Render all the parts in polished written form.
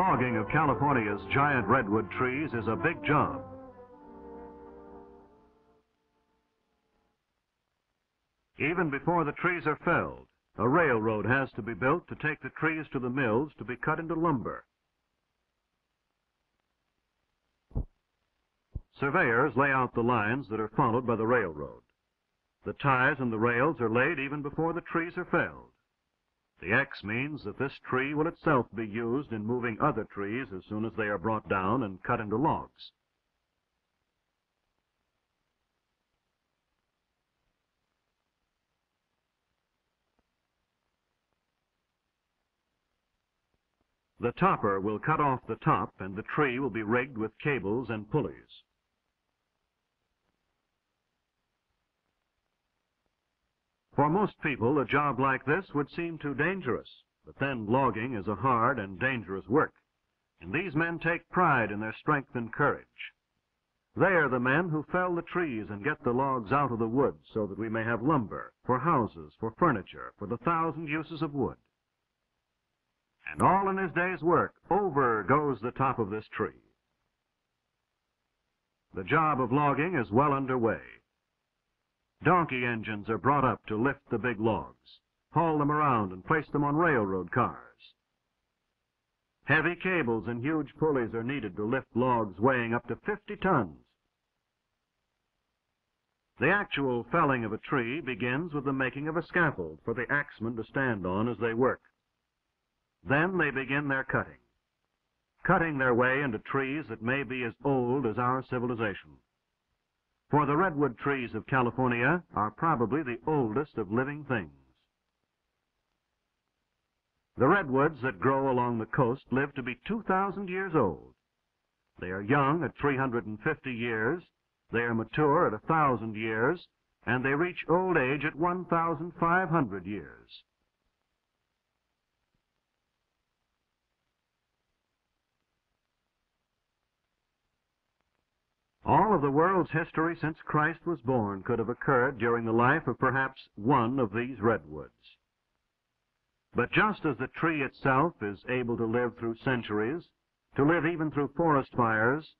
logging of California's giant redwood trees is a big job. Even before the trees are felled, a railroad has to be built to take the trees to the mills to be cut into lumber. Surveyors lay out the lines that are followed by the railroad. The ties and the rails are laid even before the trees are felled. The X means that this tree will itself be used in moving other trees as soon as they are brought down and cut into logs. The topper will cut off the top and the tree will be rigged with cables and pulleys. For most people, a job like this would seem too dangerous, but then logging is a hard and dangerous work, and these men take pride in their strength and courage. They are the men who fell the trees and get the logs out of the woods so that we may have lumber, for houses, for furniture, for the 1,000 uses of wood. And all in his day's work, over goes the top of this tree. The job of logging is well underway. Donkey engines are brought up to lift the big logs, haul them around and place them on railroad cars. Heavy cables and huge pulleys are needed to lift logs weighing up to 50 tons. The actual felling of a tree begins with the making of a scaffold for the axemen to stand on as they work. Then they begin their cutting their way into trees that may be as old as our civilization. For the redwood trees of California are probably the oldest of living things. The redwoods that grow along the coast live to be 2,000 years old. They are young at 350 years, they are mature at 1,000 years, and they reach old age at 1,500 years. All of the world's history since Christ was born could have occurred during the life of perhaps one of these redwoods. But just as the tree itself is able to live through centuries, to live even through forest fires,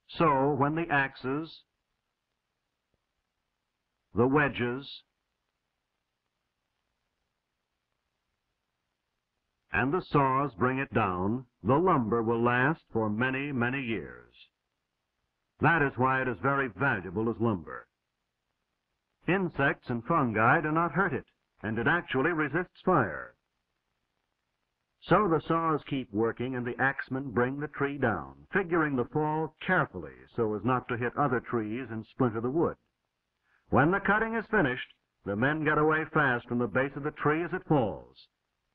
so when the axes, the wedges, and the saws bring it down, the lumber will last for many, many years. That is why it is very valuable as lumber. Insects and fungi do not hurt it, and it actually resists fire. So the saws keep working and the axemen bring the tree down, figuring the fall carefully so as not to hit other trees and splinter the wood. When the cutting is finished, the men get away fast from the base of the tree as it falls,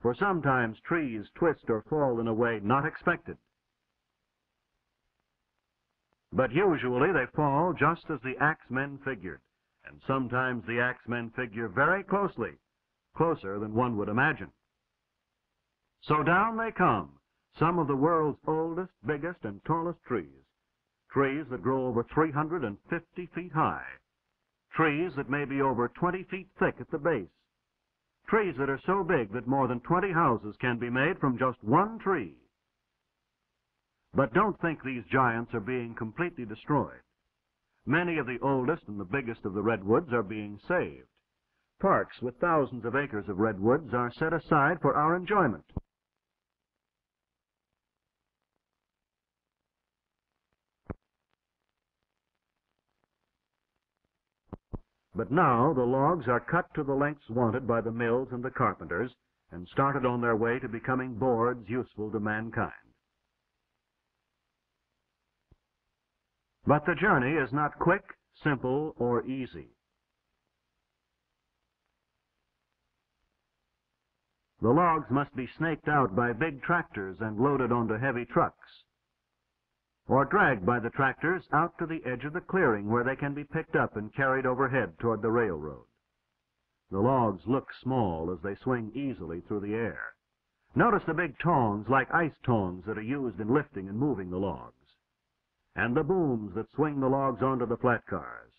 for sometimes trees twist or fall in a way not expected. But usually they fall just as the axemen figured, and sometimes the axemen figure very closely, closer than one would imagine. So down they come, some of the world's oldest, biggest, and tallest trees, trees that grow over 350 feet high, trees that may be over 20 feet thick at the base, trees that are so big that more than 20 houses can be made from just one tree. But don't think these giants are being completely destroyed. Many of the oldest and the biggest of the redwoods are being saved. Parks with thousands of acres of redwoods are set aside for our enjoyment. But now the logs are cut to the lengths wanted by the mills and the carpenters and started on their way to becoming boards useful to mankind. But the journey is not quick, simple, or easy. The logs must be snaked out by big tractors and loaded onto heavy trucks, or dragged by the tractors out to the edge of the clearing where they can be picked up and carried overhead toward the railroad. The logs look small as they swing easily through the air. Notice the big tongs like ice tongs that are used in lifting and moving the logs, and the booms that swing the logs onto the flat cars.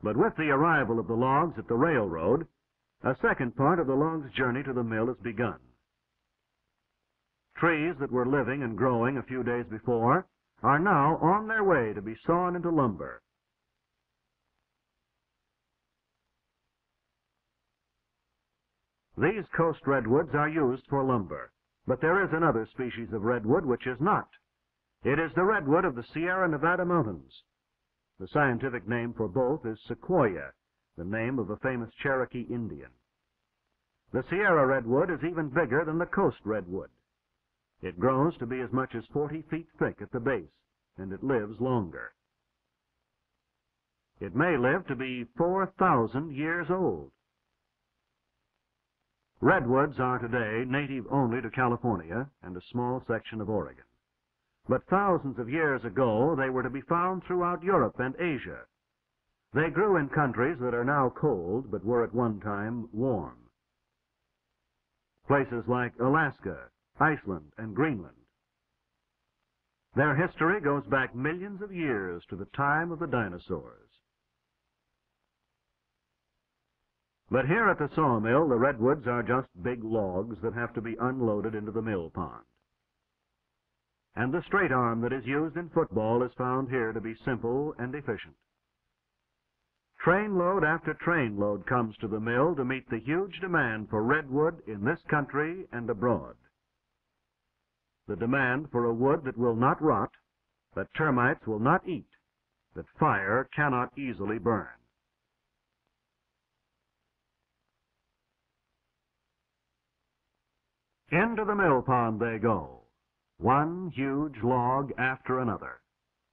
But with the arrival of the logs at the railroad, a second part of the log's journey to the mill has begun. Trees that were living and growing a few days before are now on their way to be sawn into lumber. These coast redwoods are used for lumber, but there is another species of redwood which is not. It is the redwood of the Sierra Nevada mountains. The scientific name for both is sequoia, the name of a famous Cherokee Indian. The Sierra redwood is even bigger than the coast redwood. It grows to be as much as 40 feet thick at the base, and it lives longer. It may live to be 4,000 years old. Redwoods are today native only to California and a small section of Oregon. But thousands of years ago, they were to be found throughout Europe and Asia. They grew in countries that are now cold, but were at one time warm. Places like Alaska, Iceland, and Greenland. Their history goes back millions of years to the time of the dinosaurs. But here at the sawmill, the redwoods are just big logs that have to be unloaded into the mill pond. And the straight arm that is used in football is found here to be simple and efficient. Trainload after trainload comes to the mill to meet the huge demand for redwood in this country and abroad. The demand for a wood that will not rot, that termites will not eat, that fire cannot easily burn. Into the mill pond they go, one huge log after another,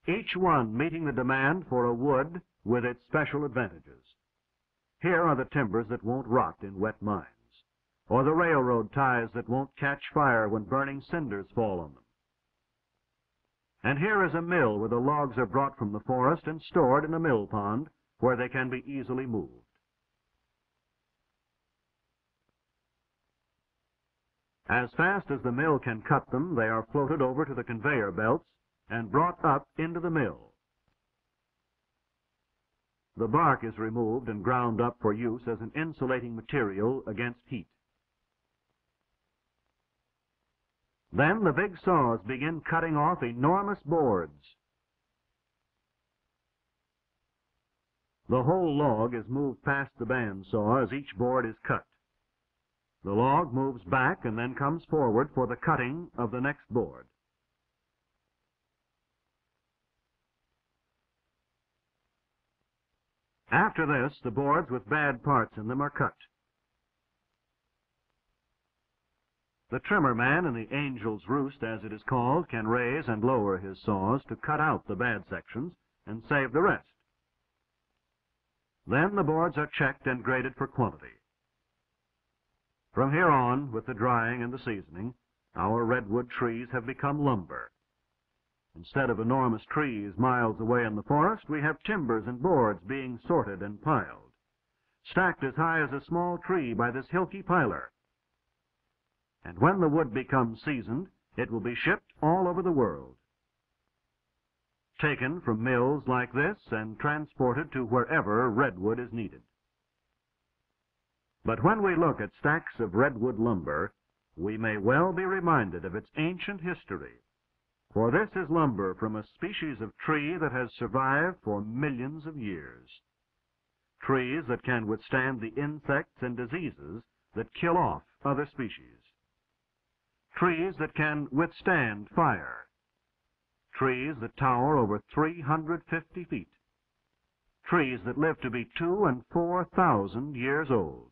each one meeting the demand for a wood with its special advantages. Here are the timbers that won't rot in wet mines, or the railroad ties that won't catch fire when burning cinders fall on them. And here is a mill where the logs are brought from the forest and stored in a mill pond where they can be easily moved. As fast as the mill can cut them, they are floated over to the conveyor belts and brought up into the mill. The bark is removed and ground up for use as an insulating material against heat. Then the big saws begin cutting off enormous boards. The whole log is moved past the bandsaw as each board is cut. The log moves back and then comes forward for the cutting of the next board. After this, the boards with bad parts in them are cut. The trimmer man in the angel's roost, as it is called, can raise and lower his saws to cut out the bad sections and save the rest. Then the boards are checked and graded for quality. From here on, with the drying and the seasoning, our redwood trees have become lumber. Instead of enormous trees miles away in the forest, we have timbers and boards being sorted and piled, stacked as high as a small tree by this hilky piler. And when the wood becomes seasoned, it will be shipped all over the world, taken from mills like this and transported to wherever redwood is needed. But when we look at stacks of redwood lumber, we may well be reminded of its ancient history, for this is lumber from a species of tree that has survived for millions of years. Trees that can withstand the insects and diseases that kill off other species. Trees that can withstand fire. Trees that tower over 350 feet. Trees that live to be 2,000 and 4,000 years old.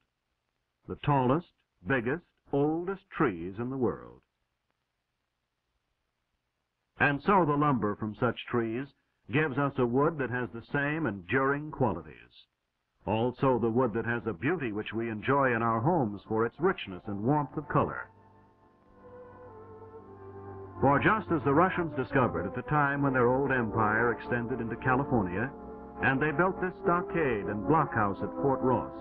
The tallest, biggest, oldest trees in the world. And so the lumber from such trees gives us a wood that has the same enduring qualities. Also the wood that has a beauty which we enjoy in our homes for its richness and warmth of color. For just as the Russians discovered at the time when their old empire extended into California, and they built this stockade and blockhouse at Fort Ross,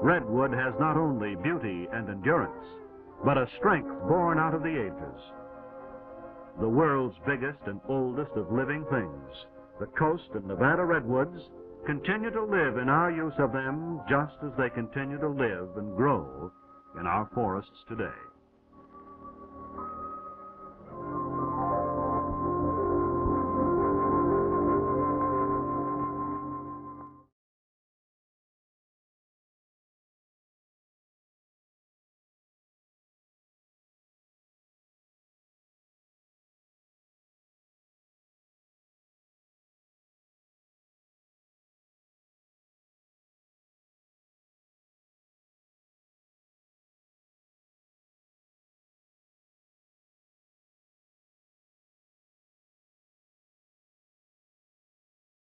redwood has not only beauty and endurance, but a strength born out of the ages. The world's biggest and oldest of living things, the coast and Nevada redwoods, continue to live in our use of them just as they continue to live and grow in our forests today.